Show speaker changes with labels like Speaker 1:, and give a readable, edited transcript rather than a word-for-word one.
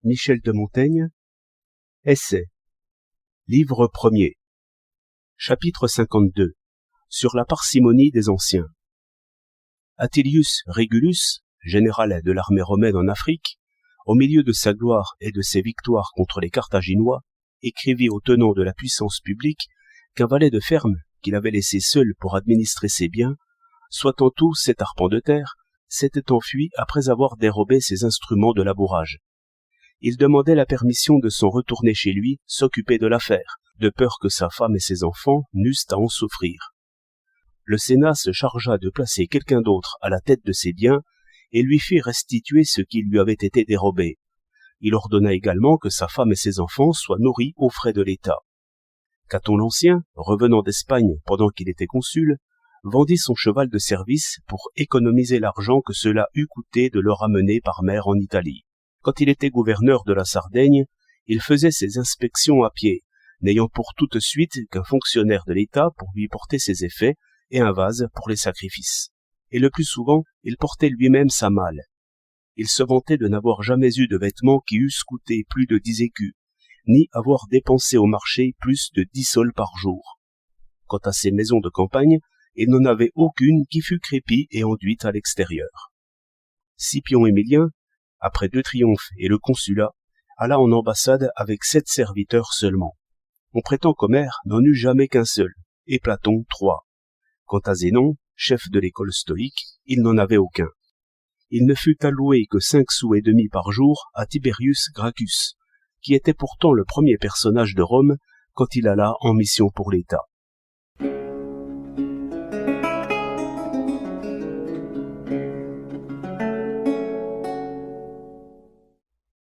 Speaker 1: Michel de Montaigne. Essai. Livre 1er. Chapitre 52. Sur la parcimonie des anciens. Attilius Régulus, général de l'armée romaine en Afrique, au milieu de sa gloire et de ses victoires contre les Carthaginois, écrivit au tenant de la puissance publique qu'un valet de ferme qu'il avait laissé seul pour administrer ses biens, soit en tout 7 arpents de terre, s'était enfui après avoir dérobé ses instruments de labourage. Il demandait la permission de s'en retourner chez lui, s'occuper de l'affaire, de peur que sa femme et ses enfants n'eussent à en souffrir. Le Sénat se chargea de placer quelqu'un d'autre à la tête de ses biens et lui fit restituer ce qui lui avait été dérobé. Il ordonna également que sa femme et ses enfants soient nourris aux frais de l'État. Caton l'Ancien, revenant d'Espagne pendant qu'il était consul, vendit son cheval de service pour économiser l'argent que cela eût coûté de le ramener par mer en Italie. Quand il était gouverneur de la Sardaigne, il faisait ses inspections à pied, n'ayant pour toute suite qu'un fonctionnaire de l'État pour lui porter ses effets et un vase pour les sacrifices. Et le plus souvent, il portait lui-même sa malle. Il se vantait de n'avoir jamais eu de vêtements qui eussent coûté plus de 10 écus, ni avoir dépensé au marché plus de 10 sols par jour. Quant à ses maisons de campagne, il n'en avait aucune qui fût crépie et enduite à l'extérieur. Scipion Émilien, après 2 triomphes et le consulat, alla en ambassade avec 7 serviteurs seulement. On prétend qu'Homère n'en eut jamais qu'un seul, et Platon 3. Quant à Zénon, chef de l'école stoïque, il n'en avait aucun. Il ne fut alloué que 5 sous et demi par jour à Tiberius Gracchus, qui était pourtant le premier personnage de Rome quand il alla en mission pour l'État.